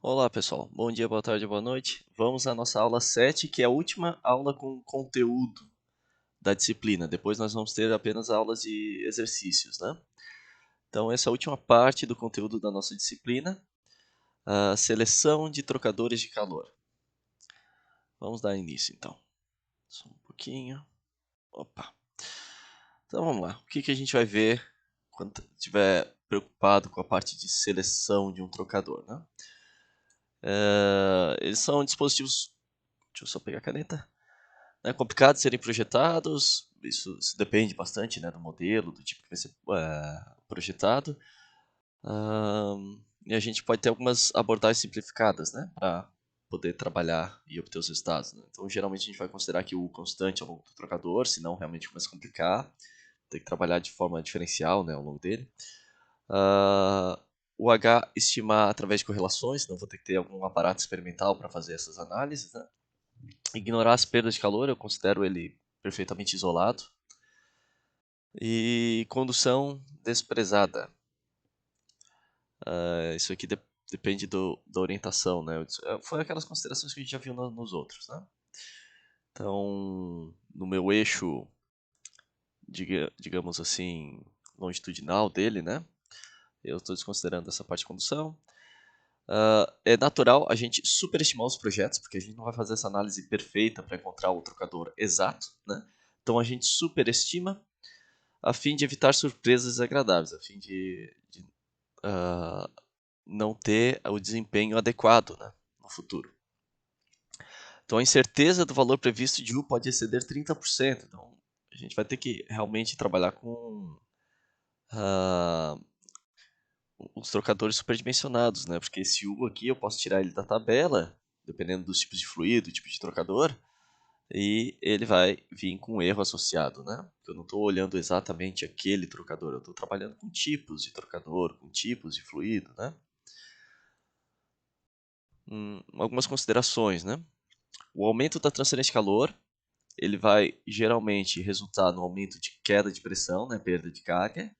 Olá pessoal, bom dia, boa tarde, boa noite. Vamos à nossa aula 7, que é a última aula com conteúdo da disciplina. Depois nós vamos ter apenas aulas de exercícios, né? Então essa é a última parte do conteúdo da nossa disciplina, a seleção de trocadores de calor. Vamos dar início então. Só um pouquinho. Opa. Então vamos lá. O que a gente vai ver quando estiver preocupado com a parte de seleção de um trocador, né? Eles são dispositivos. Deixa eu só pegar a caneta. É complicado de serem projetados, isso depende bastante, né, do modelo, do tipo que vai ser projetado. E a gente pode ter algumas abordagens simplificadas, né, para poder trabalhar e obter os resultados, né? Então, geralmente a gente vai considerar que o constante ao longo do trocador, senão realmente começa a complicar, tem que trabalhar de forma diferencial, né, ao longo dele. O H estimar através de correlações, não vou ter que ter algum aparato experimental para fazer essas análises, né? Ignorar as perdas de calor, eu considero ele perfeitamente isolado. E condução desprezada. Isso aqui depende da orientação, né? Foi aquelas considerações que a gente já viu nos outros, né? Então, no meu eixo, digamos assim, longitudinal dele, né? Eu estou desconsiderando essa parte de condução. É natural a gente superestimar os projetos, porque a gente não vai fazer essa análise perfeita para encontrar o trocador exato, né? Então a gente superestima a fim de evitar surpresas desagradáveis, a fim de não ter o desempenho adequado, né, no futuro. Então a incerteza do valor previsto de U pode exceder 30%. Então a gente vai ter que realmente trabalhar com uh, os trocadores superdimensionados, né? Porque esse U aqui eu posso tirar ele da tabela, dependendo dos tipos de fluido, tipo de trocador, e ele vai vir com um erro associado, né? Eu não estou olhando exatamente aquele trocador, eu estou trabalhando com tipos de trocador, com tipos de fluido, né? Algumas considerações, né? O aumento da transferência de calor, ele vai geralmente resultar no aumento de queda de pressão, né, perda de carga.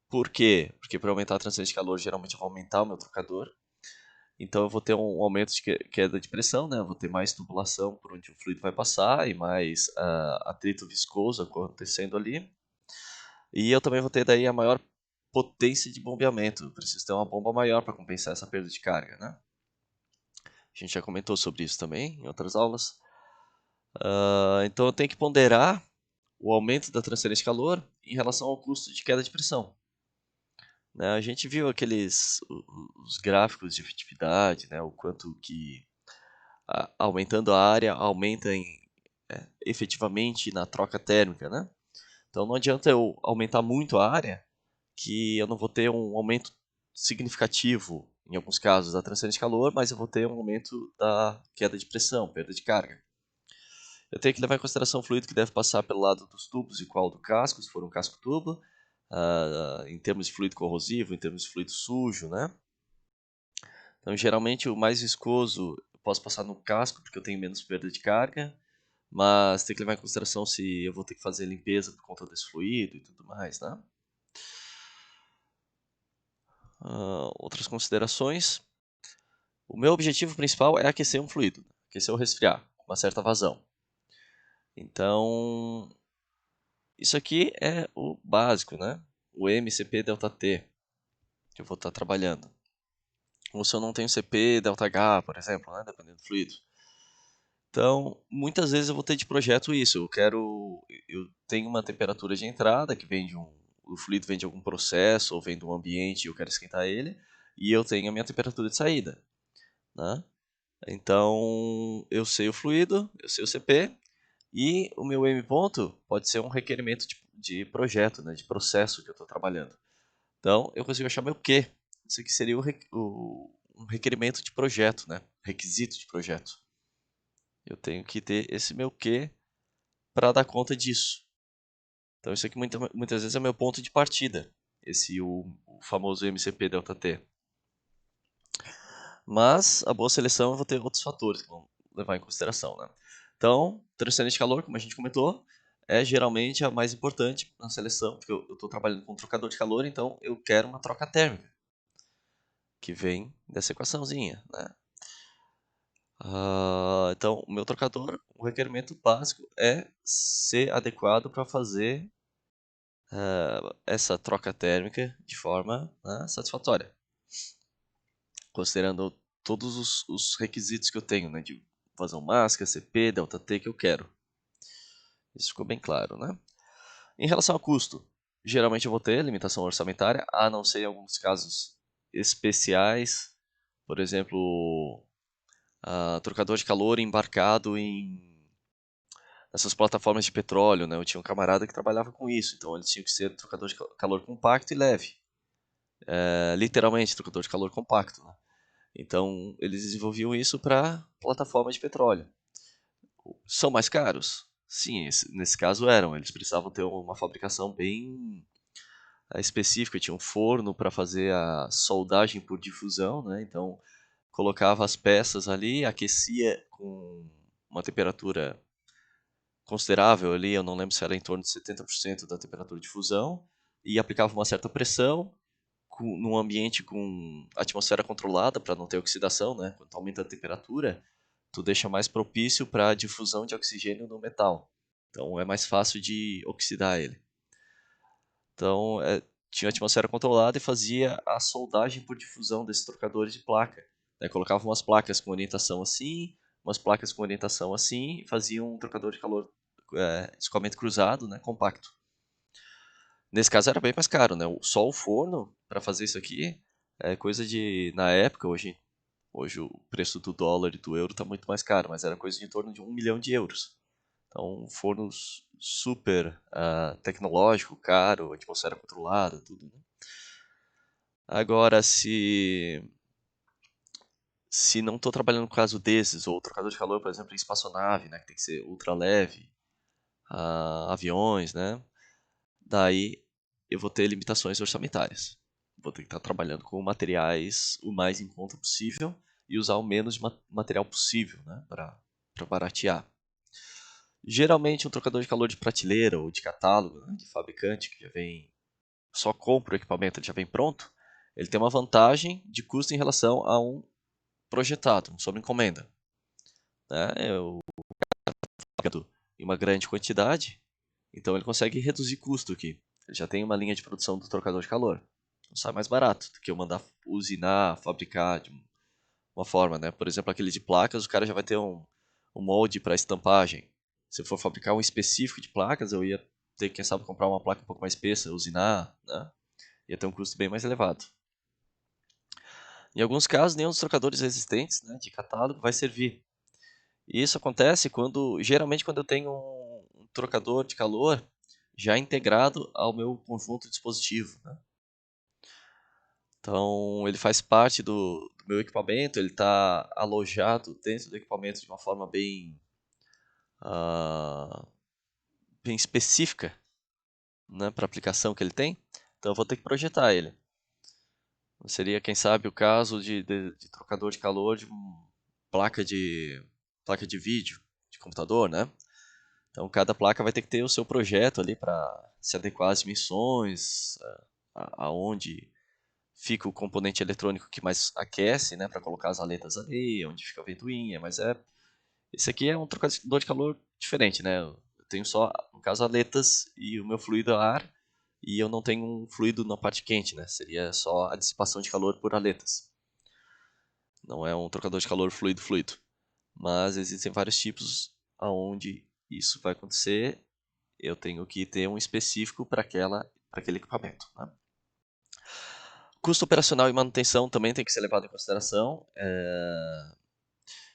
Por quê? Porque para aumentar a transferência de calor, geralmente eu vou aumentar o meu trocador. Então eu vou ter um aumento de queda de pressão, né? Eu vou ter mais tubulação por onde o fluido vai passar e mais atrito viscoso acontecendo ali. E eu também vou ter daí a maior potência de bombeamento. Eu preciso ter uma bomba maior para compensar essa perda de carga, né? A gente já comentou sobre isso também em outras aulas. Então eu tenho que ponderar o aumento da transferência de calor em relação ao custo de queda de pressão. Né? A gente viu os gráficos de efetividade, né? O quanto que aumentando a área aumenta efetivamente na troca térmica. Né? Então não adianta eu aumentar muito a área que eu não vou ter um aumento significativo, em alguns casos, da transferência de calor, mas eu vou ter um aumento da queda de pressão, perda de carga. Eu tenho que levar em consideração o fluido que deve passar pelo lado dos tubos e qual do casco, se for um casco-tubo, em termos de fluido corrosivo, em termos de fluido sujo, né? Então, geralmente, o mais viscoso eu posso passar no casco, porque eu tenho menos perda de carga, mas tem que levar em consideração se eu vou ter que fazer limpeza por conta desse fluido e tudo mais, né? Outras considerações. O meu objetivo principal é aquecer um fluido, aquecer ou resfriar, uma certa vazão. Então, isso aqui é o básico, né? O MCP ΔT, que eu vou estar trabalhando. Ou se eu não tenho CP ΔH, por exemplo, né? Dependendo do fluido. Então, muitas vezes eu vou ter de projeto isso. Eu tenho uma temperatura de entrada que vem o fluido vem de algum processo ou vem de um ambiente e eu quero esquentar ele, e eu tenho a minha temperatura de saída, né? Então, eu sei o fluido, eu sei o CP, e o meu M ponto pode ser um requerimento de projeto, né, de processo que eu estou trabalhando. Então, eu consigo achar meu Q. Isso aqui seria um requerimento de projeto, né? Requisito de projeto. Eu tenho que ter esse meu Q para dar conta disso. Então, isso aqui muitas vezes é meu ponto de partida. O famoso MCP ΔT. Mas a boa seleção eu vou ter outros fatores que vão levar em consideração, né? Então, transferência de calor, como a gente comentou, é geralmente a mais importante na seleção, porque eu estou trabalhando com um trocador de calor, então eu quero uma troca térmica. que vem dessa equaçãozinha, né? Então, o meu trocador, o requerimento básico é ser adequado para fazer essa troca térmica de forma, né, satisfatória, considerando todos os requisitos que eu tenho, né, de vazão máxima, CP, ΔT que eu quero. Isso ficou bem claro, né? Em relação ao custo, geralmente eu vou ter limitação orçamentária, a não ser em alguns casos especiais, por exemplo, trocador de calor embarcado nessas plataformas de petróleo, né? Eu tinha um camarada que trabalhava com isso, então eles tinham que ser trocador de calor compacto e leve. Literalmente, trocador de calor compacto, né? Então, eles desenvolviam isso para plataforma de petróleo. São mais caros? Sim, nesse caso eram. Eles precisavam ter uma fabricação bem específica. Tinha um forno para fazer a soldagem por difusão, né? Então, colocava as peças ali, aquecia com uma temperatura considerável ali, eu não lembro se era em torno de 70% da temperatura de fusão, e aplicava uma certa pressão num ambiente com atmosfera controlada para não ter oxidação, né? Quando aumenta a temperatura, tu deixa mais propício para a difusão de oxigênio no metal. Então é mais fácil de oxidar ele. Então tinha atmosfera controlada e fazia a soldagem por difusão desses trocadores de placa. Colocava umas placas com orientação assim, umas placas com orientação assim, e fazia um trocador de calor escoamento cruzado, né, compacto. Nesse caso era bem mais caro, né? Só o forno para fazer isso aqui é coisa de, na época, hoje o preço do dólar e do euro está muito mais caro, mas era coisa de em torno de 1 milhão de euros. Então, um forno super tecnológico, caro, atmosfera controlada, tudo, né? Agora, se não estou trabalhando no caso desses, ou trocador de calor, por exemplo, em espaçonave, né, que tem que ser ultra leve, aviões, né? Daí eu vou ter limitações orçamentárias. Vou ter que estar trabalhando com materiais o mais em conta possível e usar o menos de material possível, né, para baratear. Geralmente um trocador de calor de prateleira ou de catálogo, né, de fabricante que já vem, só compra o equipamento, ele já vem pronto, ele tem uma vantagem de custo em relação a um projetado, sob encomenda. Né? Eu fabrico em uma grande quantidade, então ele consegue reduzir custo aqui. Ele já tem uma linha de produção do trocador de calor. Então sai mais barato do que eu mandar usinar, fabricar de uma forma, né? Por exemplo, aquele de placas, o cara já vai ter um molde para estampagem. Se eu for fabricar um específico de placas, eu ia ter que, quem sabe, comprar uma placa um pouco mais espessa, usinar, né? Ia ter um custo bem mais elevado. Em alguns casos, nenhum dos trocadores existentes, né, de catálogo vai servir. E isso acontece geralmente quando eu tenho um trocador de calor já integrado ao meu conjunto dispositivo, né? Então, ele faz parte do meu equipamento, ele está alojado dentro do equipamento de uma forma ah, bem específica, né, para a aplicação que ele tem. Então, eu vou ter que projetar ele. Seria, quem sabe, o caso de trocador de calor de uma placa de vídeo, de computador, né? Então, cada placa vai ter que ter o seu projeto ali para se adequar às dimensões, aonde fica o componente eletrônico que mais aquece, né, para colocar as aletas ali, onde fica a ventoinha, mas esse aqui é um trocador de calor diferente, né? Eu tenho só, no caso, aletas e o meu fluido é ar, e eu não tenho um fluido na parte quente, né? Seria só a dissipação de calor por aletas. Não é um trocador de calor fluido-fluido. Mas existem vários tipos aonde isso vai acontecer. Eu tenho que ter um específico para aquele equipamento, né? Custo operacional e manutenção também tem que ser levado em consideração,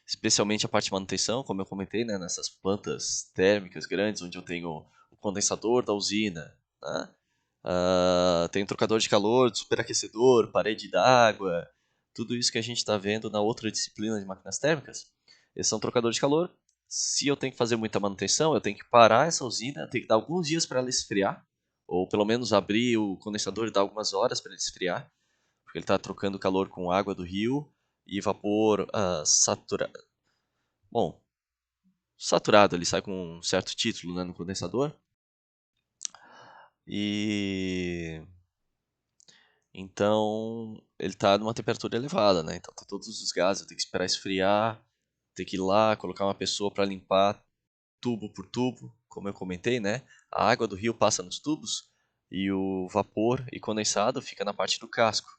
especialmente a parte de manutenção, como eu comentei, né, nessas plantas térmicas grandes, onde eu tenho o condensador da usina, né? Tem trocador de calor, superaquecedor, parede d'água, tudo isso que a gente está vendo na outra disciplina de máquinas térmicas. Esses são trocadores de calor. Se eu tenho que fazer muita manutenção, eu tenho que parar essa usina, tenho que dar alguns dias para ela esfriar, ou pelo menos abrir o condensador e dar algumas horas para ele esfriar, porque ele está trocando calor com água do rio e vapor saturado. Bom, saturado, ele sai com um certo título, né, no condensador. E então ele está numa temperatura elevada, né? Então tem todos os gases, eu tenho que esperar esfriar, tem que ir lá, colocar uma pessoa para limpar tubo por tubo, como eu comentei, né? A água do rio passa nos tubos e o vapor e condensado fica na parte do casco.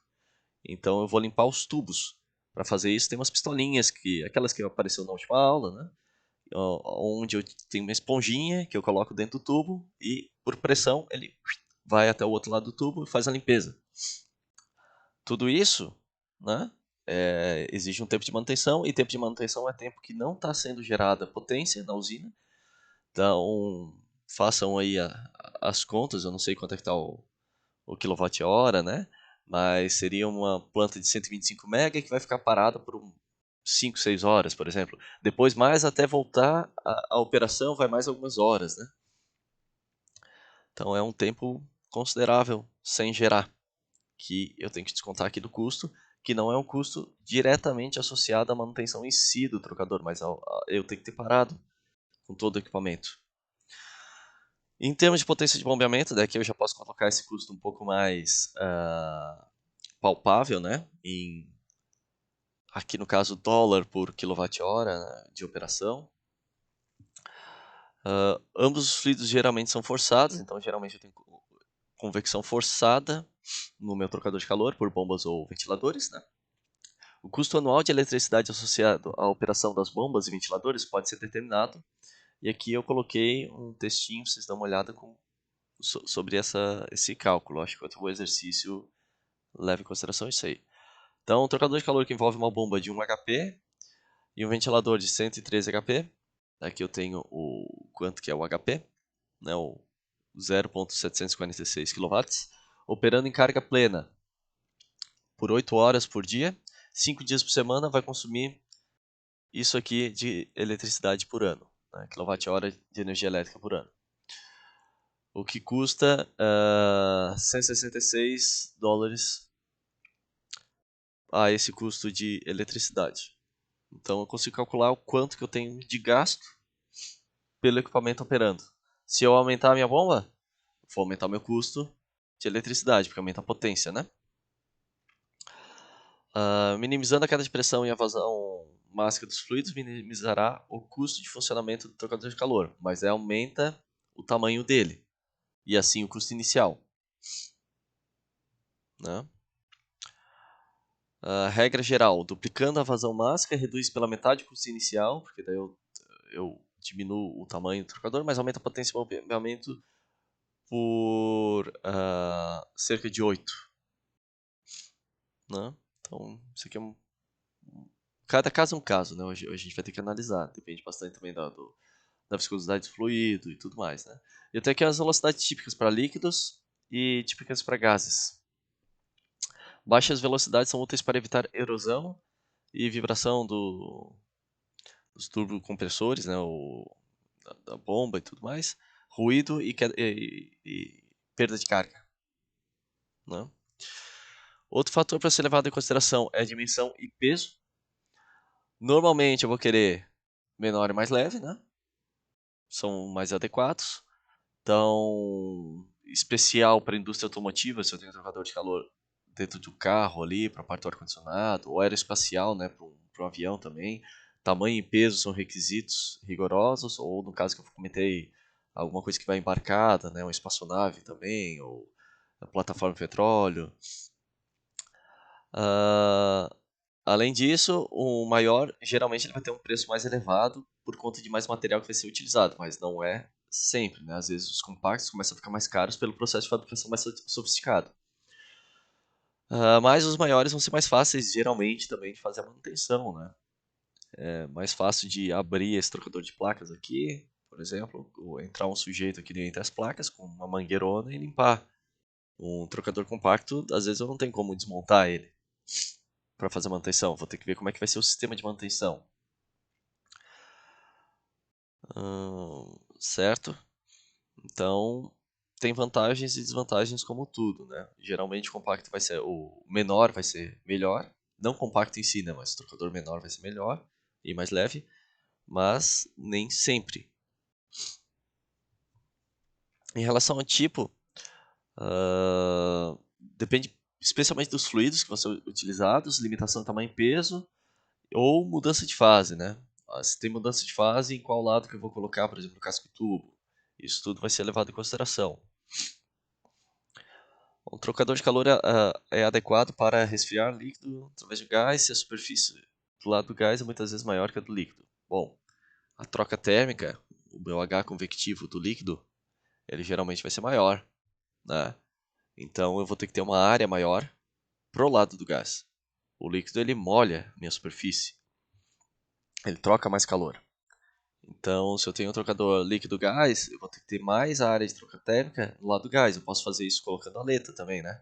Então eu vou limpar os tubos. Para fazer isso tem umas pistolinhas, aquelas que apareceu na última aula, né? Onde eu tenho uma esponjinha que eu coloco dentro do tubo e por pressão ele vai até o outro lado do tubo e faz a limpeza. Tudo isso, né, exige um tempo de manutenção, e tempo de manutenção é tempo que não está sendo gerada potência na usina. Então, façam aí as contas, eu não sei quanto é que está o quilowatt-hora, né? Mas seria uma planta de 125 MB que vai ficar parada por 5, 6 horas, por exemplo. Depois, mais até voltar a operação, vai mais algumas horas, né? Então, é um tempo considerável sem gerar, que eu tenho que descontar aqui do custo, que não é um custo diretamente associado à manutenção em si do trocador, mas eu tenho que ter parado com todo o equipamento. Em termos de potência de bombeamento, daqui eu já posso colocar esse custo um pouco mais palpável, né? Aqui no caso, dólar por quilowatt-hora, né, de operação. Ambos os fluidos geralmente são forçados, então geralmente eu tenho convecção forçada no meu trocador de calor por bombas ou ventiladores, né? O custo anual de eletricidade associado à operação das bombas e ventiladores pode ser determinado. E aqui eu coloquei um textinho para vocês darem uma olhada sobre esse cálculo. Acho que o exercício leva em consideração isso aí. Então, um trocador de calor que envolve uma bomba de 1 HP e um ventilador de 113 HP. Aqui eu tenho o quanto que é o HP, né, o 0,746 kW, operando em carga plena por 8 horas por dia, 5 dias por semana, vai consumir isso aqui de eletricidade por ano, né, quilowatt-hora de energia elétrica por ano. O que custa $166 a esse custo de eletricidade. Então eu consigo calcular o quanto que eu tenho de gasto pelo equipamento operando. Se eu aumentar a minha bomba, vou aumentar o meu custo de eletricidade, porque aumenta a potência, né? Minimizando a queda de pressão e a vazão máxima dos fluidos, minimizará o custo de funcionamento do trocador de calor, mas aumenta o tamanho dele, e assim o custo inicial, né? Regra geral, duplicando a vazão máxima, reduz pela metade o custo inicial, porque daí eu diminuo o tamanho do trocador, mas aumenta a potência de bombeamento por cerca de 8. Né? Então, isso aqui cada caso é um caso, né? Hoje a gente vai ter que analisar, depende bastante também da viscosidade do fluido e tudo mais, né? Eu tenho aqui as velocidades típicas para líquidos e típicas para gases. Baixas velocidades são úteis para evitar erosão e vibração dos turbocompressores, né? Da bomba e tudo mais. Ruído e perda de carga. Né? Outro fator para ser levado em consideração é a dimensão e peso. Normalmente eu vou querer menor e mais leve, né? São mais adequados. Então, especial para a indústria automotiva, se eu tenho um trocador de calor dentro do carro ali, para a parte do ar-condicionado, ou aeroespacial, né, para um avião também. Tamanho e peso são requisitos rigorosos, ou no caso que eu comentei, alguma coisa que vai embarcada, né, uma espaçonave também, ou a plataforma de petróleo. Além disso, o maior, geralmente ele vai ter um preço mais elevado por conta de mais material que vai ser utilizado, mas não é sempre, né? Às vezes os compactos começam a ficar mais caros pelo processo de fabricação mais sofisticado. Mas os maiores vão ser mais fáceis, geralmente, também de fazer a manutenção, né? É mais fácil de abrir esse trocador de placas aqui, por exemplo, ou entrar um sujeito aqui dentro das placas com uma mangueirona e limpar. Um trocador compacto, às vezes eu não tenho como desmontar ele para fazer a manutenção. Vou ter que ver como é que vai ser o sistema de manutenção. Certo? Então, tem vantagens e desvantagens como tudo, né? Geralmente o compacto vai ser, o menor vai ser melhor, não compacto em si, né? Mas o trocador menor vai ser melhor e mais leve, mas nem sempre. Em relação ao tipo, depende especialmente dos fluidos que vão ser utilizados, limitação de tamanho e peso, ou mudança de fase, né? Se tem mudança de fase, em qual lado que eu vou colocar, por exemplo, o casco tubo. Isso tudo vai ser levado em consideração. Um trocador de calor é adequado para resfriar líquido através de gás se a superfície do lado do gás é muitas vezes maior que a do líquido. Bom, a troca térmica, o pH convectivo do líquido, ele geralmente vai ser maior, né? Então eu vou ter que ter uma área maior pro lado do gás. O líquido ele molha minha superfície, ele troca mais calor. Então, se eu tenho um trocador líquido-gás, eu vou ter que ter mais a área de troca térmica do lado do gás. Eu posso fazer isso colocando aleta também, né?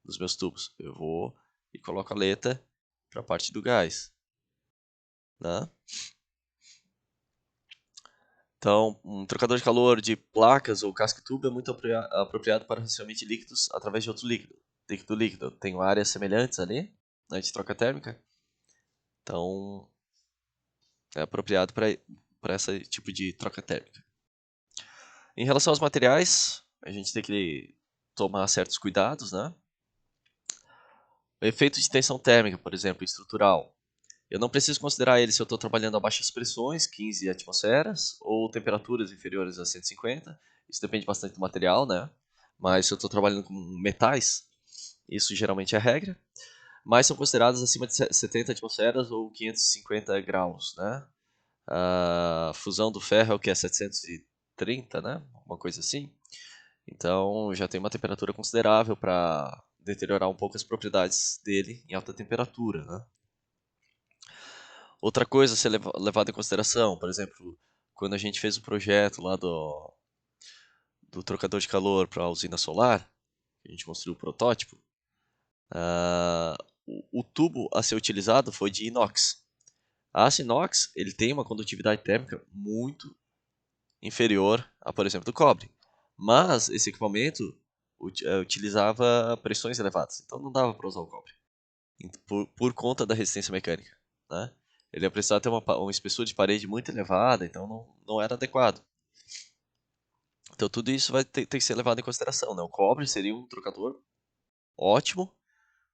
Nos meus tubos. Eu vou e coloco a aleta para a parte do gás, né? Então, um trocador de calor de placas ou casca-tubo é muito apropriado para resfriamento de líquidos através de outro líquido. Líquido-líquido. Eu tenho áreas semelhantes ali, né, de troca térmica. Então, é apropriado para esse tipo de troca térmica. Em relação aos materiais, a gente tem que tomar certos cuidados, né? O efeito de tensão térmica, por exemplo, estrutural. Eu não preciso considerar ele se eu estou trabalhando a baixas pressões, 15 atmosferas, ou temperaturas inferiores a 150. Isso depende bastante do material, né? Mas se eu estou trabalhando com metais, isso geralmente é a regra. Mas são consideradas acima de 70 atmosferas ou 550 graus, né? A fusão do ferro é o que? É 730, né? Uma coisa assim. Então já tem uma temperatura considerável para deteriorar um pouco as propriedades dele em alta temperatura, né? Outra coisa a ser levada em consideração, por exemplo, quando a gente fez o projeto lá do trocador de calor para a usina solar, a gente construiu o protótipo, o tubo a ser utilizado foi de inox. A aço inox ele tem uma condutividade térmica muito inferior a, por exemplo, do cobre. Mas esse equipamento utilizava pressões elevadas, então não dava para usar o cobre, por conta da resistência mecânica, né? Ele ia precisar ter uma espessura de parede muito elevada, então não era adequado. Então tudo isso vai ter que ser levado em consideração, né? O cobre seria um trocador ótimo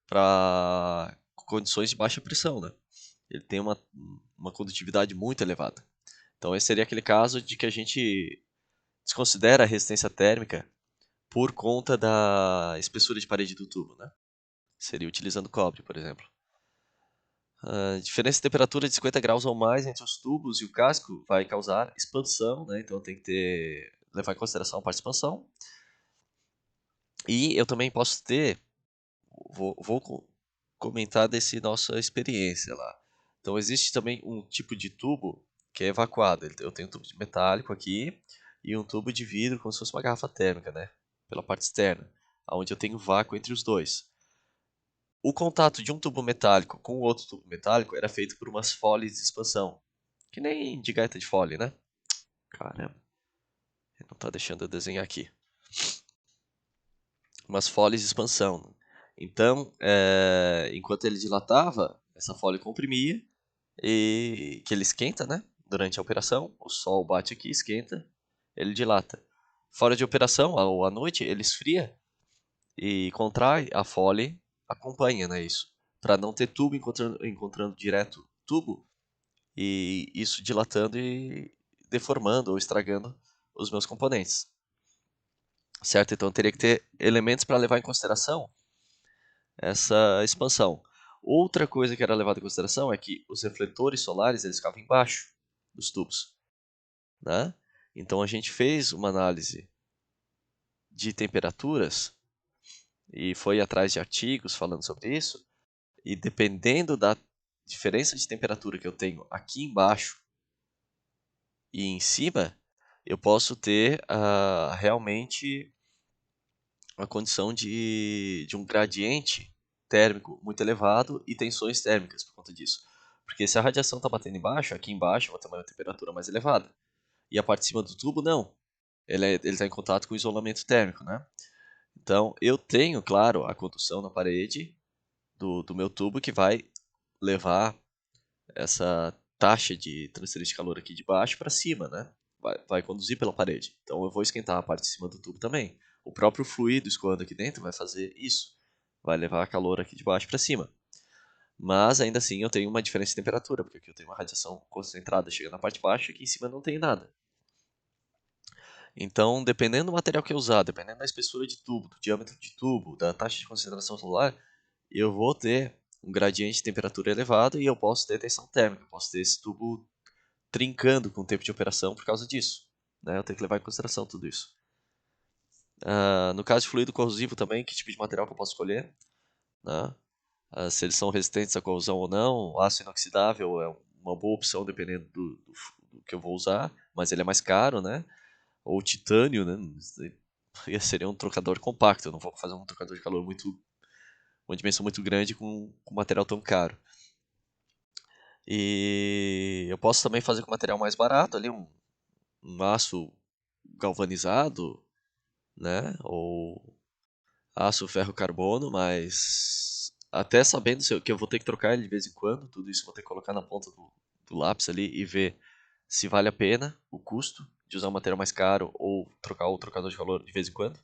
para condições de baixa pressão, né? Ele tem uma condutividade muito elevada. Então esse seria aquele caso de que a gente desconsidera a resistência térmica por conta da espessura de parede do tubo, né? Seria utilizando cobre, por exemplo. A diferença de temperatura de 50 graus ou mais entre os tubos e o casco vai causar expansão, né? Então tem que levar em consideração a parte de expansão. E eu também posso ter, vou comentar desse nossa experiência lá. Então existe também um tipo de tubo que é evacuado. Eu tenho um tubo de metálico aqui e um tubo de vidro como se fosse uma garrafa térmica, né? Pela parte externa, onde eu tenho vácuo entre os dois. O contato de um tubo metálico com o outro tubo metálico era feito por umas folies de expansão. Que nem de gaita de fole, né? Caramba, ele não está deixando eu desenhar aqui. Umas folies de expansão. Então, enquanto ele dilatava, essa fole comprimia e que ele esquenta, né? Durante a operação, o sol bate aqui, esquenta, ele dilata. Fora de operação, ou à noite, ele esfria e contrai, a fole acompanha, né? Isso. Para não ter tubo encontrando direto tubo e isso dilatando e deformando ou estragando os meus componentes. Certo? Então eu teria que ter elementos para levar em consideração essa expansão. Outra coisa que era levada em consideração é que os refletores solares eles ficavam embaixo dos tubos, né? Então a gente fez uma análise de temperaturas e foi atrás de artigos falando sobre isso, e dependendo da diferença de temperatura que eu tenho aqui embaixo e em cima, eu posso ter realmente a condição de um gradiente térmico muito elevado e tensões térmicas por conta disso. Porque se a radiação está batendo embaixo, aqui embaixo eu vou ter uma temperatura mais elevada. E a parte de cima do tubo, não. Ele está em contato com o isolamento térmico, né? Então, eu tenho, claro, a condução na parede do meu tubo que vai levar essa taxa de transferência de calor aqui de baixo para cima, né? Vai conduzir pela parede. Então eu vou esquentar a parte de cima do tubo também. O próprio fluido escoando aqui dentro vai fazer isso. vai levar calor aqui de baixo para cima. Mas ainda assim eu tenho uma diferença de temperatura, porque aqui eu tenho uma radiação concentrada chegando na parte de baixo e aqui em cima não tem nada. Então, dependendo do material que eu usar, dependendo da espessura de tubo, do diâmetro de tubo, da taxa de concentração solar, eu vou ter um gradiente de temperatura elevado e eu posso ter tensão térmica, eu posso ter esse tubo trincando com o tempo de operação por causa disso. Né? Eu tenho que levar em consideração tudo isso. No caso de fluido corrosivo também, que tipo de material que eu posso escolher? Né? Se eles são resistentes à corrosão ou não, aço inoxidável é uma boa opção dependendo do que eu vou usar, mas ele é mais caro, né? Ou titânio, né? Seria um trocador compacto, eu não vou fazer um trocador de calor uma dimensão muito grande com material tão caro. E eu posso também fazer com material mais barato, ali um aço galvanizado, né? Ou aço ferro carbono, mas até sabendo que eu vou ter que trocar ele de vez em quando, tudo isso eu vou ter que colocar na ponta do lápis ali e ver se vale a pena o custo de usar um material mais caro ou trocar o trocador de calor de vez em quando.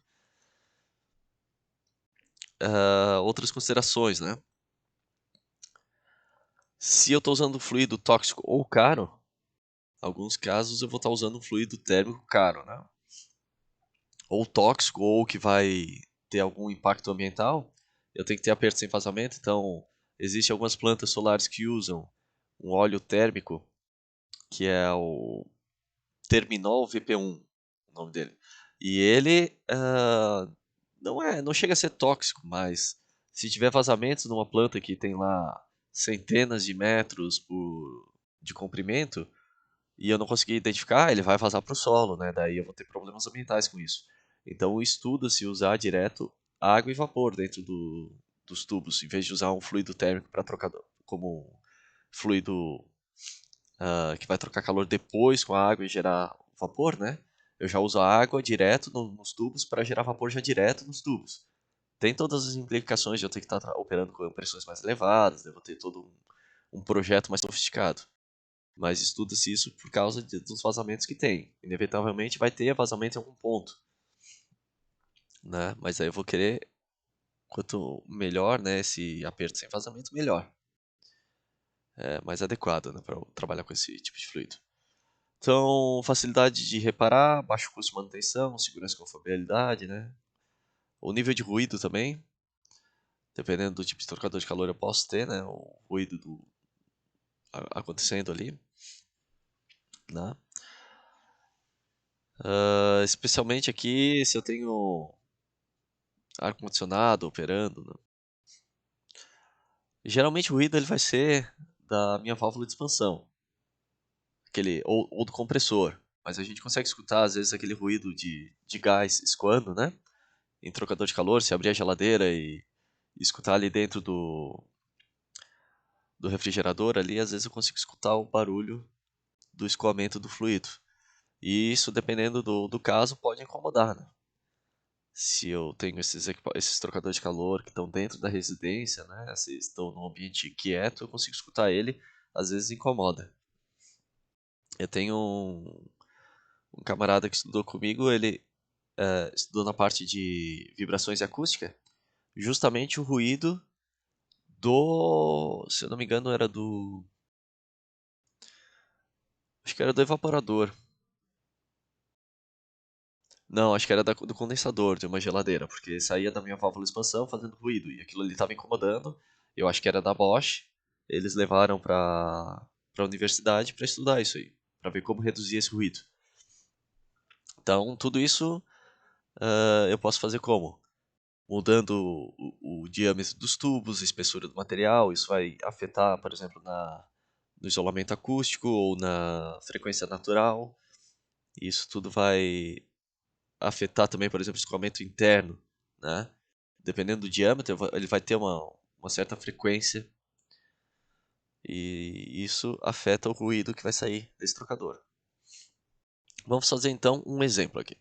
Outras considerações, né? Se eu estou usando fluido tóxico ou caro, em alguns casos eu vou estar usando um fluido térmico caro, né? Ou tóxico, ou que vai ter algum impacto ambiental, eu tenho que ter aperto sem vazamento. Então, existem algumas plantas solares que usam um óleo térmico, que é o Terminol VP1, o nome dele. E ele não chega a ser tóxico, mas se tiver vazamentos numa planta que tem lá centenas de metros de comprimento, e eu não conseguir identificar, ele vai vazar para o solo, né? Daí eu vou ter problemas ambientais com isso. Então estuda-se usar direto água e vapor dentro dos tubos, em vez de usar um fluido térmico para trocador, como um fluido que vai trocar calor depois com a água e gerar vapor, né? Eu já uso a água direto nos tubos para gerar vapor já direto nos tubos. Tem todas as implicações de eu ter que estar operando com pressões mais elevadas, de eu ter todo um projeto mais sofisticado. Mas estuda-se isso por causa dos vazamentos que tem. Inevitavelmente vai ter vazamento em algum ponto, né? Mas aí eu vou querer, quanto melhor, né, esse aperto sem vazamento, melhor. É mais adequado, né, para trabalhar com esse tipo de fluido. Então, facilidade de reparar, baixo custo de manutenção, segurança e confiabilidade, né? O nível de ruído também, dependendo do tipo de trocador de calor eu posso ter, né? O ruído acontecendo ali, né? Especialmente aqui se eu tenho ar-condicionado operando, né? Geralmente o ruído ele vai ser da minha válvula de expansão, ou do compressor, mas a gente consegue escutar às vezes aquele ruído de gás escoando, né? Em trocador de calor, se abrir a geladeira e escutar ali dentro do refrigerador ali, às vezes eu consigo escutar o barulho do escoamento do fluido. E isso, dependendo do caso, pode incomodar, né? Se eu tenho esses trocadores de calor que estão dentro da residência, né? Se estão num ambiente quieto, eu consigo escutar ele, às vezes incomoda. Eu tenho um camarada que estudou comigo, ele estudou na parte de vibrações e acústica, justamente o ruído se eu não me engano, acho que era do evaporador. Não, acho que era do condensador de uma geladeira, porque saía da minha válvula de expansão fazendo ruído, e aquilo ali estava incomodando. Eu acho que era da Bosch. Eles levaram para a universidade para estudar isso aí, para ver como reduzir esse ruído. Então, tudo isso eu posso fazer como? Mudando o diâmetro dos tubos, a espessura do material, isso vai afetar, por exemplo, no isolamento acústico ou na frequência natural. Isso tudo vai afetar também, por exemplo, o escoamento interno, né? Dependendo do diâmetro, ele vai ter uma certa frequência e isso afeta o ruído que vai sair desse trocador. Vamos fazer então um exemplo aqui.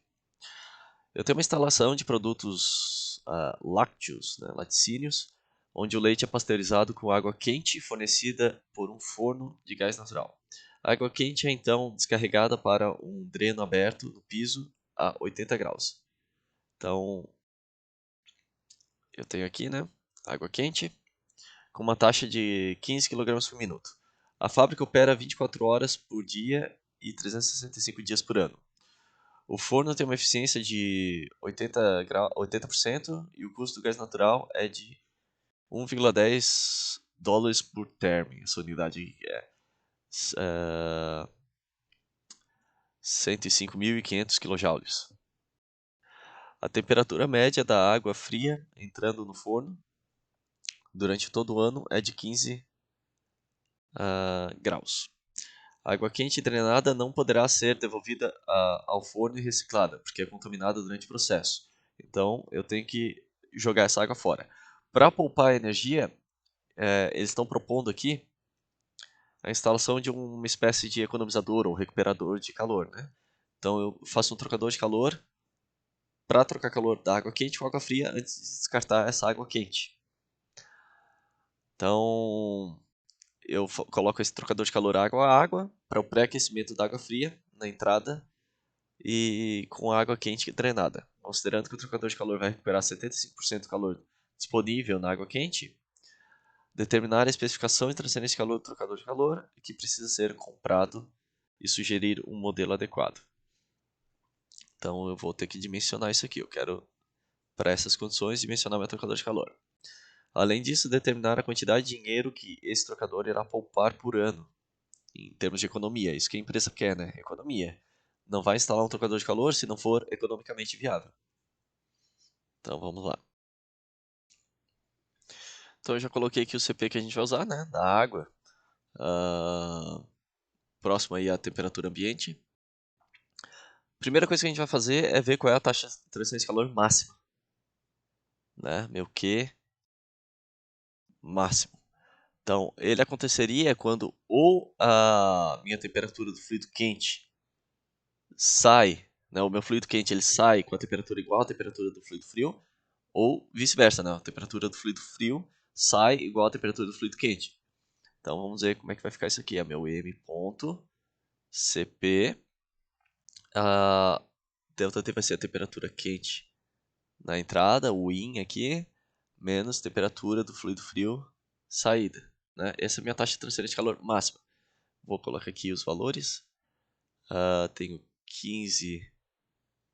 Eu tenho uma instalação de produtos lácteos, né, laticínios, onde o leite é pasteurizado com água quente fornecida por um forno de gás natural. A água quente é então descarregada para um dreno aberto no piso a 80 graus. Então, eu tenho aqui, né? água quente, com uma taxa de 15 kg por minuto. A fábrica opera 24 horas por dia e 365 dias por ano. O forno tem uma eficiência de 80% e o custo do gás natural é de 1,10 dólares por term. Essa unidade é 105.500 kJ. A temperatura média da água fria entrando no forno durante todo o ano é de 15 graus. A água quente drenada não poderá ser devolvida ao forno e reciclada, porque é contaminada durante o processo. Então, eu tenho que jogar essa água fora. Para poupar energia, eles estão propondo aqui a instalação de uma espécie de economizador ou recuperador de calor, né? Então, eu faço um trocador de calor para trocar calor da água quente com água fria antes de descartar essa água quente. Então, eu coloco esse trocador de calor água a água para o pré-aquecimento da água fria na entrada e com água quente drenada. Considerando que o trocador de calor vai recuperar 75% do calor disponível na água quente, determinar a especificação e transferência de calor do trocador de calor que precisa ser comprado e sugerir um modelo adequado. Então eu vou ter que dimensionar isso aqui. Eu quero, para essas condições, dimensionar meu trocador de calor. Além disso, determinar a quantidade de dinheiro que esse trocador irá poupar por ano, em termos de economia. Isso que a empresa quer, né? Economia. Não vai instalar um trocador de calor se não for economicamente viável. Então vamos lá. Então eu já coloquei aqui o CP que a gente vai usar, né? Da água. Próximo aí à temperatura ambiente. Primeira coisa que a gente vai fazer é ver qual é a taxa de transferência de calor máxima. Né? Meu Q máximo. Então, ele aconteceria quando ou a minha temperatura do fluido quente sai, né? O meu fluido quente ele sai com a temperatura igual à temperatura do fluido frio, ou vice-versa, né? A temperatura do fluido frio sai igual à temperatura do fluido quente. Então, vamos ver como é que vai ficar isso aqui. É meu M.Cp. A ΔT vai ser a temperatura quente na entrada, o IN aqui, menos temperatura do fluido frio saída. Né? Essa é a minha taxa de transferência de calor máxima. Vou colocar aqui os valores. Tenho 15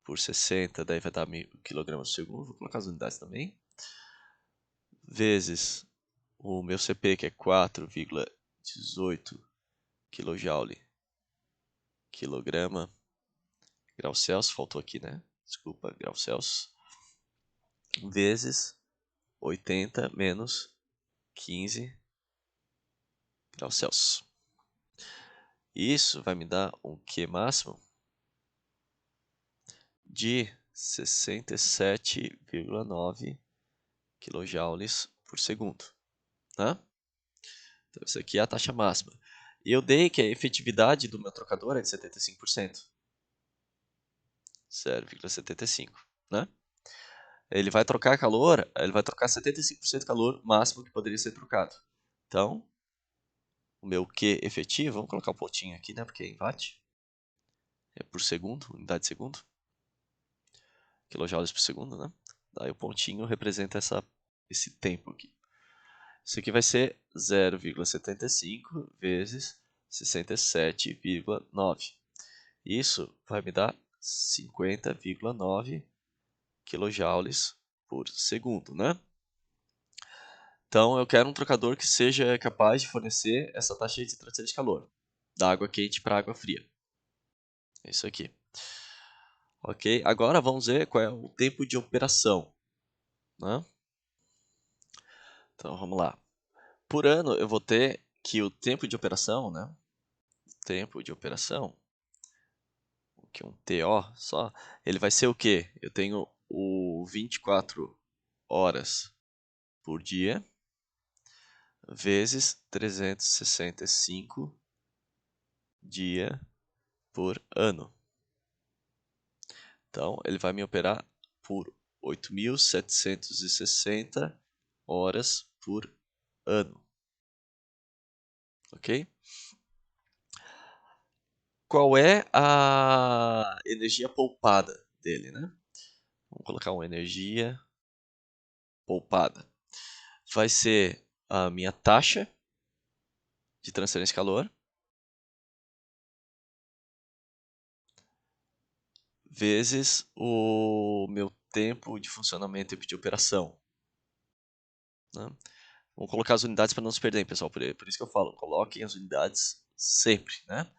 por 60, daí vai dar 1000 kg por segundo. Vou colocar as unidades também. Vezes o meu CP, que é 4,18 kJ quilograma grau Celsius, faltou aqui, né? Desculpa, grau Celsius. Vezes 80 menos 15 graus Celsius. Isso vai me dar um Q máximo de 67,9 kJ por segundo. Tá? Então, isso aqui é a taxa máxima. E eu dei que a efetividade do meu trocador é de 75%. 0,75. Né? Ele vai trocar calor, ele vai trocar 75% do calor máximo que poderia ser trocado. Então, o meu Q efetivo, vamos colocar um pontinho aqui, né? Porque é em watt. É por segundo, unidade de segundo. Quilojoules por segundo, né? Daí o pontinho representa esse tempo aqui. Isso aqui vai ser 0,75 vezes 67,9. Isso vai me dar 50,9 kJ por segundo, né? Então eu quero um trocador que seja capaz de fornecer essa taxa de transferência de calor da água quente para a água fria. É isso aqui. Ok, agora vamos ver qual é o tempo de operação. Né? Então vamos lá. Por ano eu vou ter que o tempo de operação, né? Tempo de operação, que é um TO só, ele vai ser o quê? Eu tenho o 24 horas por dia vezes 365 dia por ano. Então, ele vai me operar por 8.760 horas por ano. Ok? Qual é a energia poupada dele, né? Vamos colocar uma energia poupada. vai ser a minha taxa de transferência de calor vezes o meu tempo de funcionamento, tempo de operação, né? Vamos colocar as unidades para não se perderem, pessoal. Por isso que eu falo, coloquem as unidades sempre, né?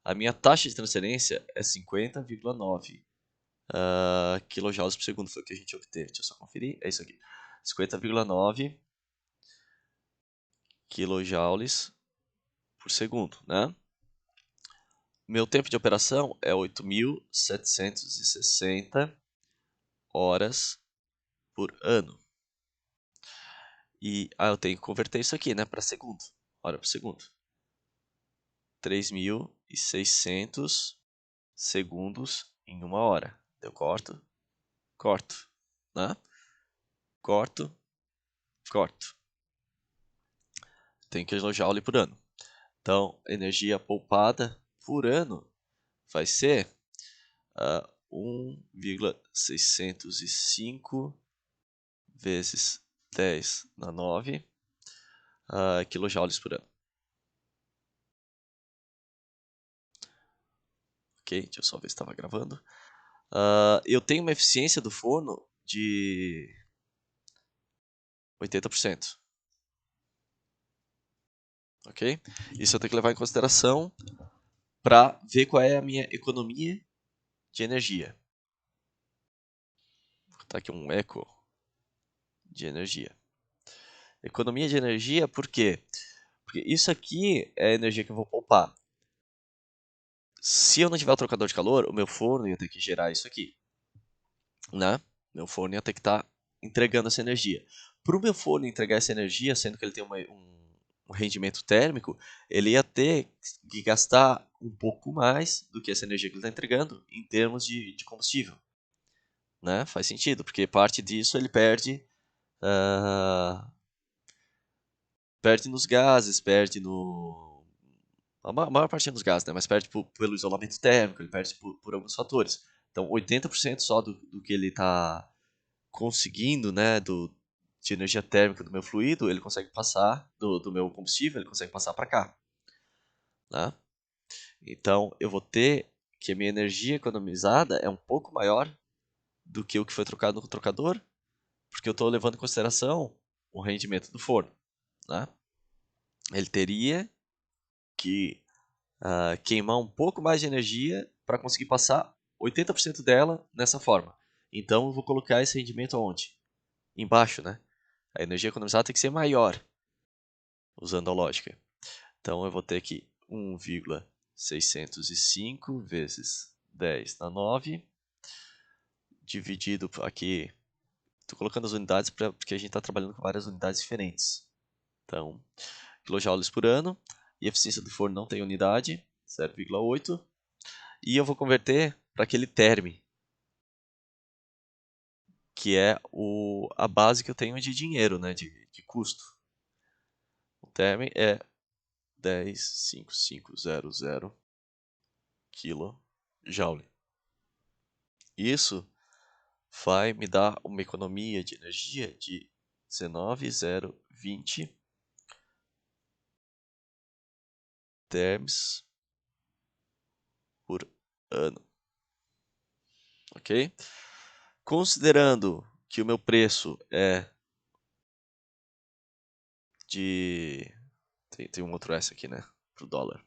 A minha taxa de transferência é 50,9 kJ por segundo. Foi o que a gente obteve. Deixa eu só conferir. É isso aqui. 50,9 kJ por segundo, né? Meu tempo de operação é 8.760 horas por ano. E eu tenho que converter isso aqui, né, para segundo. Hora por segundo. 3.600 segundos em uma hora. Eu corto, corto, né? Corto, corto. Tem kJ por ano. Então, energia poupada por ano vai ser 1,605 vezes 10 na 9 kJ por ano. Ok, deixa eu só ver se estava gravando. Eu tenho uma eficiência do forno de 80%. Ok? Isso eu tenho que levar em consideração para ver qual é a minha economia de energia. Vou botar aqui um eco de energia. Economia de energia, por quê? Porque isso aqui é a energia que eu vou poupar. Se eu não tiver o trocador de calor, o meu forno ia ter que gerar isso aqui, né? Meu forno ia ter que estar entregando essa energia. Para o meu forno entregar essa energia, sendo que ele tem um rendimento térmico, ele ia ter que gastar um pouco mais do que essa energia que ele está entregando em termos de combustível, né? Faz sentido, porque parte disso ele perde, perde nos gases, perde no a maior parte é nos gases, né? Mas perde pelo isolamento térmico, ele perde por alguns fatores. Então, 80% só do que ele está conseguindo, né, de energia térmica do meu fluido, ele consegue passar, do meu combustível, ele consegue passar para cá, né? Então, eu vou ter que a minha energia economizada é um pouco maior do que o que foi trocado no trocador, porque eu estou levando em consideração o rendimento do forno, né? Ele teria que queimar um pouco mais de energia para conseguir passar 80% dela nessa forma. Então, eu vou colocar esse rendimento aonde? Embaixo, né? A energia economizada tem que ser maior, usando a lógica. Então, eu vou ter que 1,605 vezes 10 na 9, dividido aqui. Estou colocando as unidades porque a gente está trabalhando com várias unidades diferentes. Então, kJ por ano. E a eficiência do forno não tem unidade, 0,8. E eu vou converter para aquele terme, que é a base que eu tenho de dinheiro, né, de custo. O term é 10.550 kJ. Isso vai me dar uma economia de energia de 19.020 terms por ano. Ok? Considerando que o meu preço é de... Tem um outro S aqui, né? Para o dólar.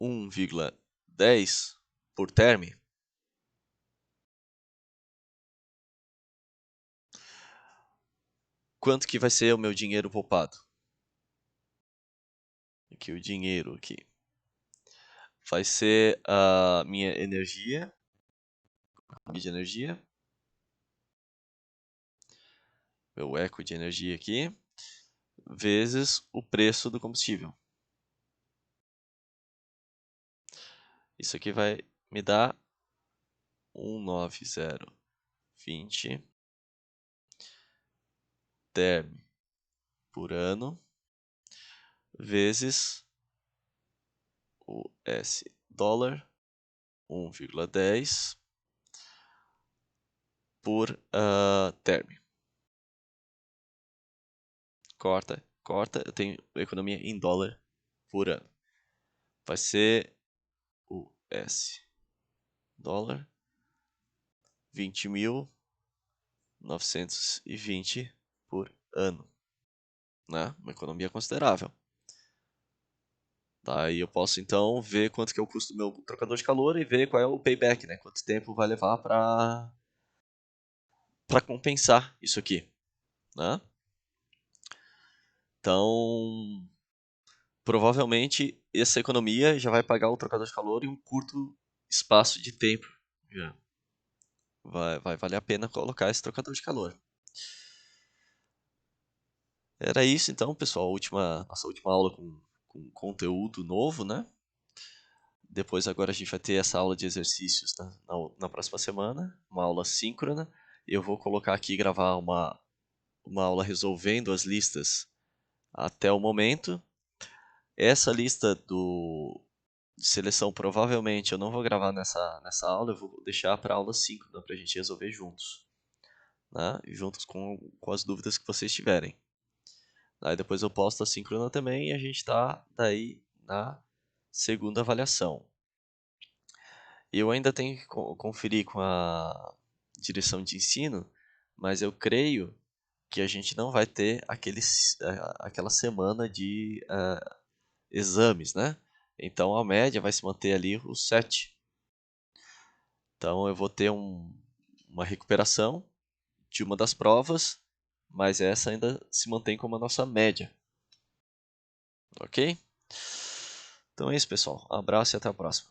1,10 por term. Quanto que vai ser o meu dinheiro poupado? Aqui o dinheiro aqui. Vai ser a minha energia, de energia, meu eco de energia aqui, vezes o preço do combustível. Isso aqui vai me dar 19020 term por ano vezes o S dólar 1,10 por term. corta, eu tenho economia em dólar por ano. Vai ser o S dólar 20.920 por ano, né? Uma economia considerável. Daí eu posso então ver quanto que é o custo do meu trocador de calor e ver qual é o payback, né? Quanto tempo vai levar para compensar isso aqui, né? Então, provavelmente essa economia já vai pagar o trocador de calor em um curto espaço de tempo. Já. Vai valer a pena colocar esse trocador de calor. Era isso então, pessoal. Nossa última aula com conteúdo novo, né? Depois agora a gente vai ter essa aula de exercícios na próxima semana, uma aula síncrona. Eu vou colocar aqui e gravar uma aula resolvendo as listas até o momento. Essa lista de seleção provavelmente eu não vou gravar nessa aula, eu vou deixar para a aula síncrona para a gente resolver juntos, né? Juntos com as dúvidas que vocês tiverem. Aí depois eu posto a síncrona também e a gente está daí na segunda avaliação. Eu ainda tenho que conferir com a direção de ensino, mas eu creio que a gente não vai ter aquela semana de exames, né? Então a média vai se manter ali os 7. Então eu vou ter uma recuperação de uma das provas, mas essa ainda se mantém como a nossa média. Ok? Então é isso, pessoal. Um abraço e até a próxima.